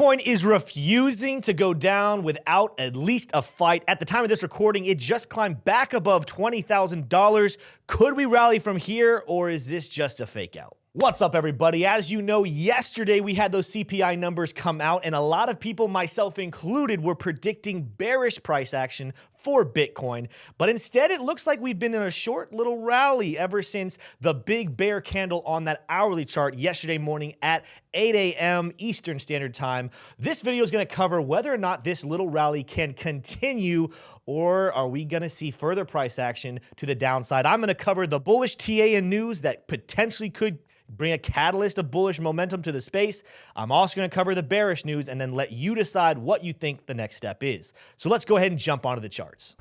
Bitcoin is refusing to go down without at least a fight. At the time of this recording, it just climbed back above $20,000. Could we rally from here, or is this just a fake out? What's up, everybody? As you know, yesterday we had those CPI numbers come out, and a lot of people, myself included, were predicting bearish price action for Bitcoin. But instead, it looks like we've been in a short little rally ever since the big bear candle on that hourly chart yesterday morning at 8 a.m. Eastern Standard Time. This video is going to cover whether or not this little rally can continue, or are we going to see further price action to the downside? I'm going to cover the bullish TA and news that potentially could bring a catalyst of bullish momentum to the space. I'm also going to cover the bearish news and then let you decide what you think the next step is. So let's go ahead and jump onto the charts.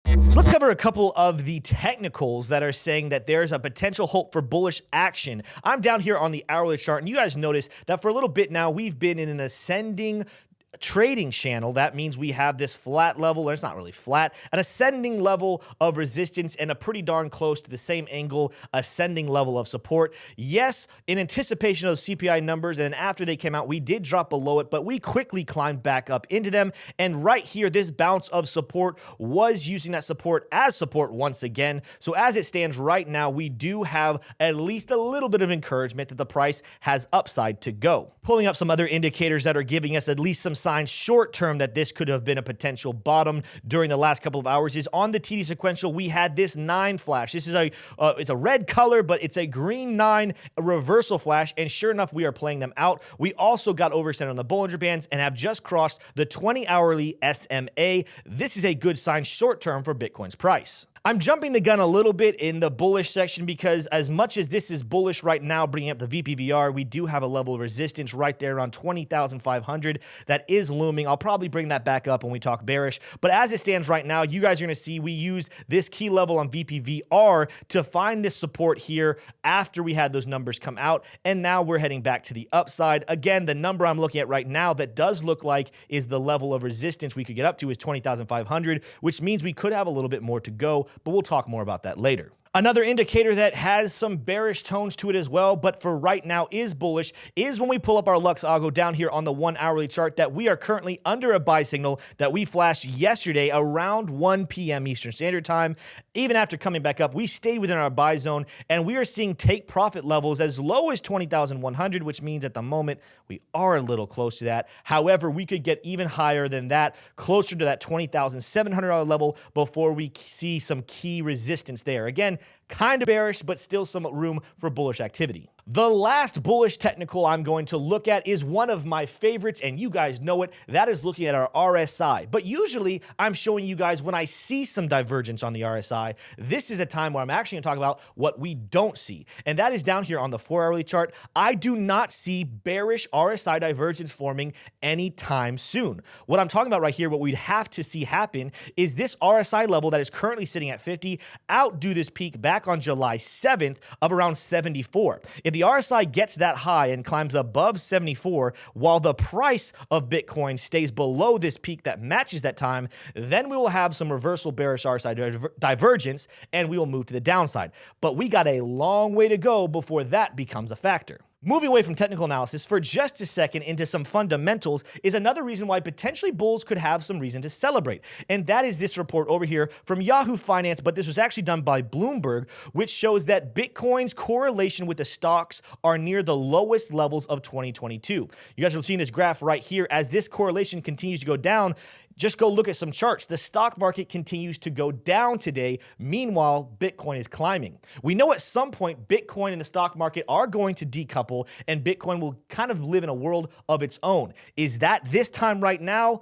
So let's cover a couple of the technicals that are saying that there's a potential hope for bullish action. I'm down here on the hourly chart, and you guys notice that for a little bit now, we've been in an ascending trading channel. That means we have this flat level, or it's not really flat, an ascending level of resistance and a pretty darn close to the same angle ascending level of support. Yes, in anticipation of CPI numbers, and after they came out, we did drop below it, but we quickly climbed back up into them. And right here, this bounce of support was using that support as support once again. So as it stands right now, we do have at least a little bit of encouragement that the price has upside to go. Pulling up some other indicators that are giving us at least some signs short term that this could have been a potential bottom during the last couple of hours is on the TD sequential. We had this 9 flash. This is it's a red color, but it's a green 9 reversal flash, and sure enough, we are playing them out. We also got overextended on the Bollinger Bands and have just crossed the 20 hourly SMA. This is a good sign short term for Bitcoin's price. I'm jumping the gun a little bit in the bullish section because as much as this is bullish right now, bringing up the VPVR, we do have a level of resistance right there around 20,500 that is looming. I'll probably bring that back up when we talk bearish. But as it stands right now, you guys are going to see we used this key level on VPVR to find this support here after we had those numbers come out. And now we're heading back to the upside. Again, the number I'm looking at right now that does look like is the level of resistance we could get up to is 20,500, which means we could have a little bit more to go. But we'll talk more about that later. Another indicator that has some bearish tones to it as well, but for right now is bullish, is when we pull up our Lux Algo down here on the 1 hourly chart that we are currently under a buy signal that we flashed yesterday around 1 p.m. Eastern Standard Time. Even after coming back up, we stayed within our buy zone, and we are seeing take profit levels as low as 20,100, which means at the moment we are a little close to that. However, we could get even higher than that, closer to that $20,700 level before we see some key resistance there. Again, kind of bearish, but still some room for bullish activity. The last bullish technical I'm going to look at is one of my favorites, and you guys know it. That is looking at our RSI. But usually, I'm showing you guys when I see some divergence on the RSI. This is a time where I'm actually going to talk about what we don't see, and that is down here on the 4-hourly chart. I do not see bearish RSI divergence forming anytime soon. What I'm talking about right here, what we'd have to see happen is this RSI level that is currently sitting at 50 outdo this peak back on July 7th of around 74. If the RSI gets that high and climbs above 74 while the price of Bitcoin stays below this peak that matches that time, then we will have some reversal bearish RSI divergence and we will move to the downside. But we got a long way to go before that becomes a factor. Moving away from technical analysis for just a second into some fundamentals is another reason why potentially bulls could have some reason to celebrate. And that is this report over here from Yahoo Finance, but this was actually done by Bloomberg, which shows that Bitcoin's correlation with the stocks are near the lowest levels of 2022. You guys are seeing this graph right here. As this correlation continues to go down, just go look at some charts. The stock market continues to go down today. Meanwhile, Bitcoin is climbing. We know at some point Bitcoin and the stock market are going to decouple and Bitcoin will kind of live in a world of its own. Is that this time right now?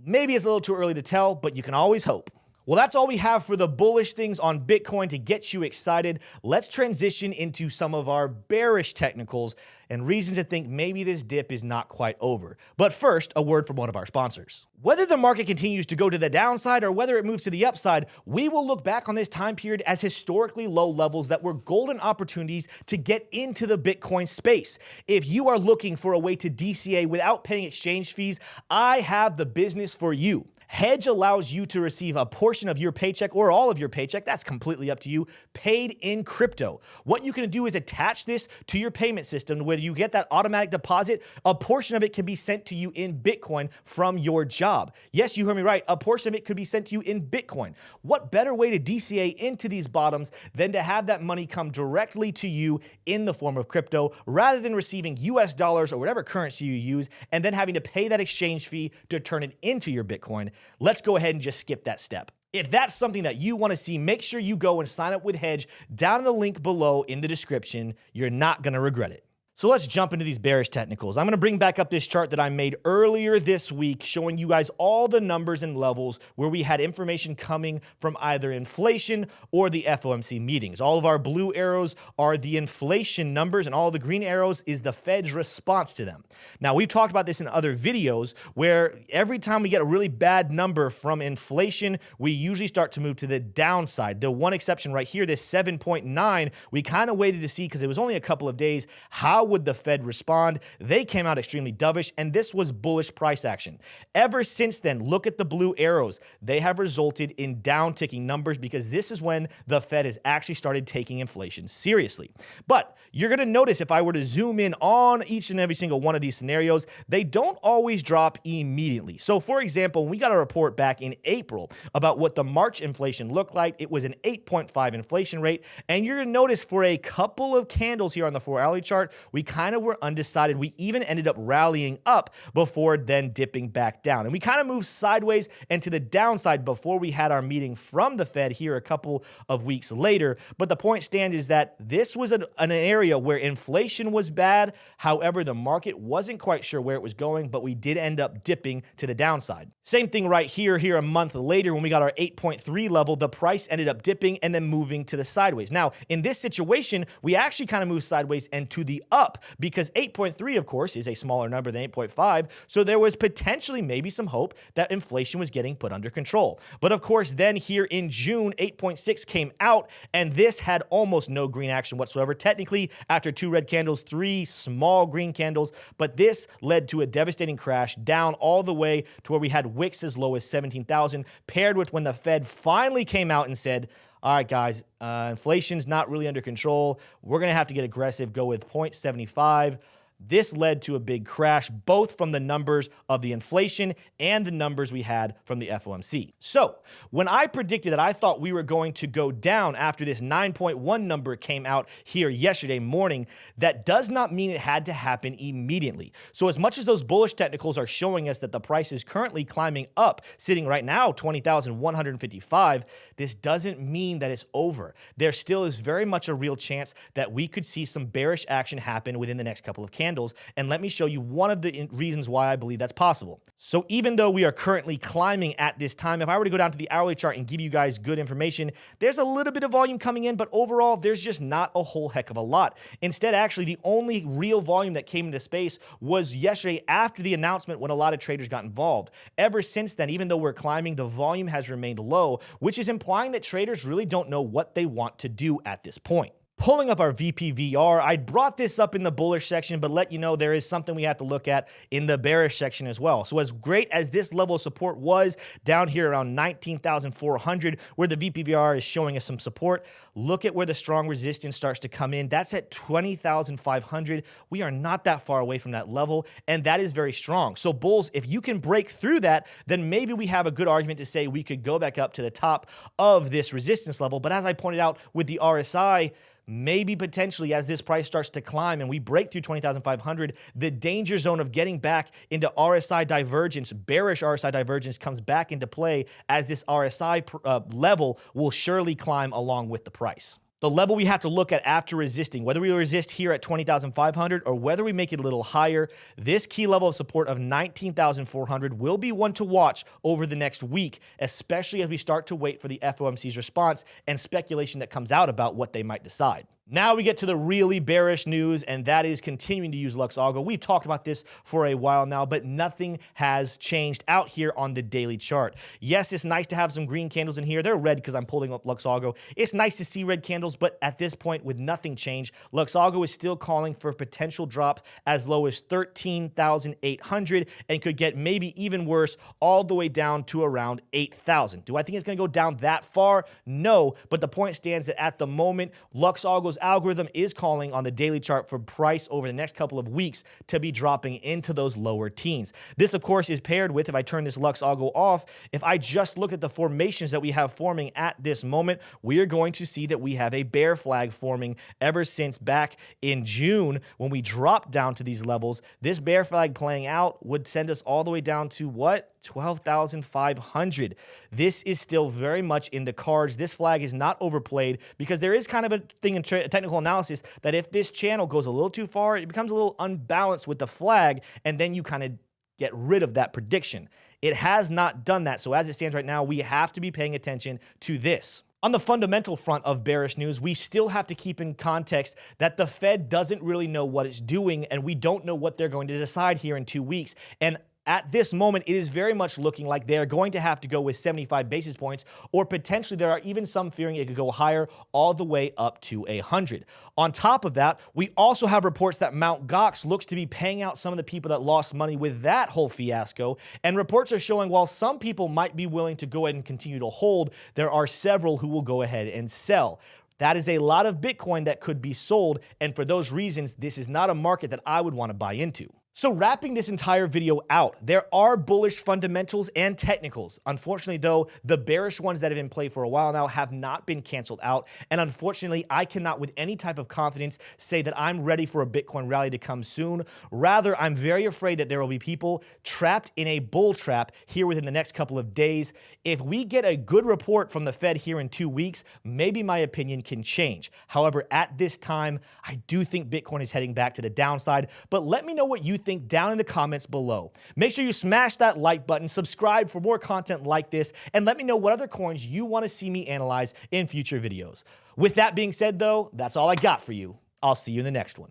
Maybe it's a little too early to tell, but you can always hope. Well, that's all we have for the bullish things on Bitcoin to get you excited. Let's transition into some of our bearish technicals and reasons to think maybe this dip is not quite over. But first, a word from one of our sponsors. Whether the market continues to go to the downside or whether it moves to the upside, we will look back on this time period as historically low levels that were golden opportunities to get into the Bitcoin space. If you are looking for a way to DCA without paying exchange fees, I have the business for you. Hedge allows you to receive a portion of your paycheck or all of your paycheck, that's completely up to you, paid in crypto. What you can do is attach this to your payment system where you get that automatic deposit. A portion of it can be sent to you in Bitcoin from your job. Yes, you heard me right. A portion of it could be sent to you in Bitcoin. What better way to DCA into these bottoms than to have that money come directly to you in the form of crypto rather than receiving US dollars or whatever currency you use and then having to pay that exchange fee to turn it into your Bitcoin? Let's go ahead and just skip that step. If that's something that you want to see, make sure you go and sign up with Hedge down in the link below in the description. You're not going to regret it. So let's jump into these bearish technicals. I'm going to bring back up this chart that I made earlier this week showing you guys all the numbers and levels where we had information coming from either inflation or the FOMC meetings. All of our blue arrows are the inflation numbers and all the green arrows is the Fed's response to them. Now, we've talked about this in other videos where every time we get a really bad number from inflation, we usually start to move to the downside. The one exception right here, this 7.9, we kind of waited to see because it was only a couple of days. How would the Fed respond? They came out extremely dovish, and this was bullish price action. Ever since then, look at the blue arrows. They have resulted in down-ticking numbers because this is when the Fed has actually started taking inflation seriously. But you're going to notice if I were to zoom in on each and every single one of these scenarios, they don't always drop immediately. So, for example, when we got a report back in April about what the March inflation looked like, it was an 8.5 inflation rate, and you're going to notice for a couple of candles here on the 4-hourly chart, we kind of were undecided. We even ended up rallying up before then dipping back down. And we kind of moved sideways and to the downside before we had our meeting from the Fed here a couple of weeks later. But the point stands is that this was an area where inflation was bad. However, the market wasn't quite sure where it was going, but we did end up dipping to the downside. Same thing right here a month later when we got our 8.3 level, the price ended up dipping and then moving to the sideways. Now, in this situation, we actually kind of moved sideways and to the up because 8.3, of course, is a smaller number than 8.5. So there was potentially maybe some hope that inflation was getting put under control. But of course, then here in June, 8.6 came out and this had almost no green action whatsoever. Technically, after 2 red candles, 3 small green candles, but this led to a devastating crash down all the way to where we had wicks as low as 17,000, paired with when the Fed finally came out and said, all right, guys, inflation's not really under control. We're going to have to get aggressive, go with 0.75. This led to a big crash, both from the numbers of the inflation and the numbers we had from the FOMC. So when I predicted that I thought we were going to go down after this 9.1 number came out here yesterday morning, that does not mean it had to happen immediately. So as much as those bullish technicals are showing us that the price is currently climbing up, sitting right now 20,155, this doesn't mean that it's over. There still is very much a real chance that we could see some bearish action happen within the next couple of candles. And let me show you one of the reasons why I believe that's possible. So even though we are currently climbing at this time, if I were to go down to the hourly chart and give you guys good information, there's a little bit of volume coming in, but overall, there's just not a whole heck of a lot. Instead, actually, the only real volume that came into space was yesterday after the announcement when a lot of traders got involved. Ever since then, even though we're climbing, the volume has remained low, which is implying that traders really don't know what they want to do at this point. Pulling up our VPVR, I brought this up in the bullish section, but let you know there is something we have to look at in the bearish section as well. So as great as this level of support was down here around 19,400, where the VPVR is showing us some support, look at where the strong resistance starts to come in. That's at 20,500. We are not that far away from that level, and that is very strong. So bulls, if you can break through that, then maybe we have a good argument to say we could go back up to the top of this resistance level. But as I pointed out with the RSI, maybe potentially as this price starts to climb and we break through 20,500, the danger zone of getting back into RSI divergence, bearish RSI divergence comes back into play as this RSI level will surely climb along with the price. The level we have to look at after resisting, whether we resist here at 20,500 or whether we make it a little higher, this key level of support of 19,400 will be one to watch over the next week, especially as we start to wait for the FOMC's response and speculation that comes out about what they might decide. Now we get to the really bearish news, and that is continuing to use Lux Algo. We've talked about this for a while now, but nothing has changed out here on the daily chart. Yes, it's nice to have some green candles in here. They're red because I'm pulling up Lux Algo. It's nice to see red candles, but at this point, with nothing changed, Lux Algo is still calling for a potential drop as low as 13,800 and could get maybe even worse all the way down to around 8,000. Do I think it's going to go down that far? No, but the point stands that at the moment, Lux Algo's algorithm is calling on the daily chart for price over the next couple of weeks to be dropping into those lower teens. This, of course, is paired with, if I turn this Lux Algo off, if I just look at the formations that we have forming at this moment, we are going to see that we have a bear flag forming ever since back in June when we dropped down to these levels. This bear flag playing out would send us all the way down to what? 12,500. This is still very much in the cards. This flag is not overplayed because there is kind of a thing in technical analysis that if this channel goes a little too far, it becomes a little unbalanced with the flag, and then you kind of get rid of that prediction. It has not done that. So as it stands right now, we have to be paying attention to this. On the fundamental front of bearish news, we still have to keep in context that the Fed doesn't really know what it's doing, and we don't know what they're going to decide here in 2 weeks. And at this moment, it is very much looking like they're going to have to go with 75 basis points, or potentially there are even some fearing it could go higher all the way up to 100. On top of that, we also have reports that Mt. Gox looks to be paying out some of the people that lost money with that whole fiasco. And reports are showing while some people might be willing to go ahead and continue to hold, there are several who will go ahead and sell. That is a lot of Bitcoin that could be sold. And for those reasons, this is not a market that I would want to buy into. So wrapping this entire video out, there are bullish fundamentals and technicals. Unfortunately, though, the bearish ones that have been played for a while now have not been canceled out. And unfortunately, I cannot with any type of confidence say that I'm ready for a Bitcoin rally to come soon. Rather, I'm very afraid that there will be people trapped in a bull trap here within the next couple of days. If we get a good report from the Fed here in 2 weeks, maybe my opinion can change. However, at this time, I do think Bitcoin is heading back to the downside. But let me know what you think down in the comments below. Make sure you smash that like button, subscribe for more content like this, and let me know what other coins you want to see me analyze in future videos. With that being said, though, that's all I got for you. I'll see you in the next one.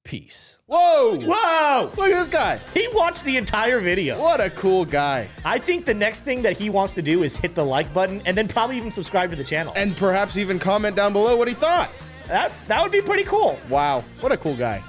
Peace. Whoa! Whoa! Look at this guy. He watched the entire video. What a cool guy. I think the next thing that he wants to do is hit the like button and then probably even subscribe to the channel. And perhaps even comment down below what he thought. That would be pretty cool. Wow, what a cool guy.